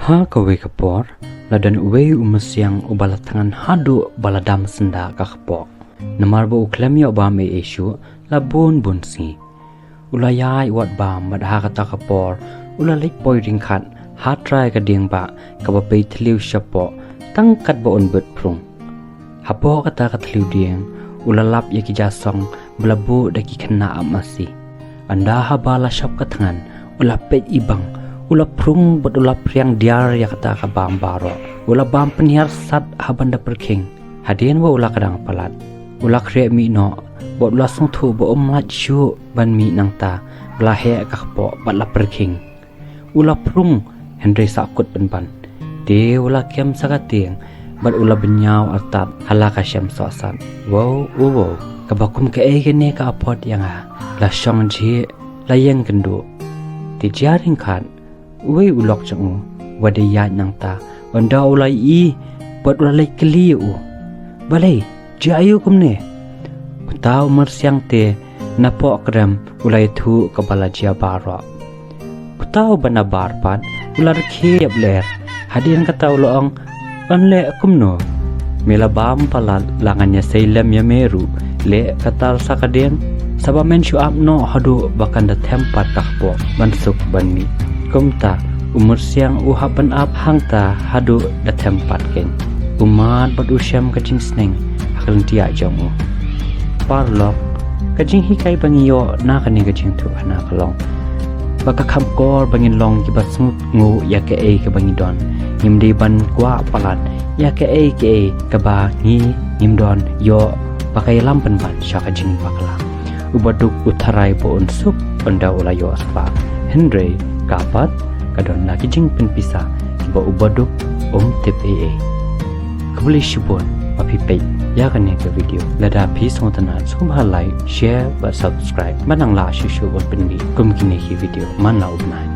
ha kawe kapor ladan uwe umusyang ubalatangan hadu baladam senda ka kapok namar bo uklamya obame eshu labon bunsi ulayai wat bam madha kata kapor ulalik poi ringkhat hatrai ka dieng ba ka ba pe thliu shapo tangkat ba on bet prung hapo kata ka thliu dieng ulalap yaki jasong blabu daki khna amasi anda habala shap kathangan ulapet ibang ula prung bot ula priang diar ya kata ka bam baro ula bam peniar sat habanda perking hadien wa ula kadang palat ula kre mi no bot ula sung thu bo omlat shu ban mi nang ta bla he ka po bat la perking ula prung henry sakut ban de ula kem sakatieng bat ula benyau atat halaka syam sosan wow kabakum ke ne ka apot yang la shong ji la yang kendu ti jaring khan wei ulok changu wade ya nang ta onda ulai I bot ulai kli u balai jayu kumne tau mersiang te napo kram ulai thu kabala jia baro tau bana bar pat ular khep ler hadin kata ulong anle kumno mela bam palat langannya seilam ya meru le katal sakadien sabamen shu apno hadu bakan da tempat takpo bansuk banmi kumta umur siang uhaban ap hangta hadu da tempat ken umat bad usyam kajing sneng akan tia jamu parlok kajing hikai bangiyo na kani kajing tu ana kalong baka kham kor bangin long ki basmut ngu ya ke e ke bangidon nimdi ban kwa palat ya ke e ke ba ngi nimdon yo pakai lampen ban syaka jing pakla ubaduk utarai po unsuk onda ulayo aspa Henry kapat kadon lagi jing penpisa kiba ubaduk tip kebeli shibon api pay ya kan ke video lada pi songtana like share ba subscribe manang la shishu ot penbi kum kini hi video man la ubnai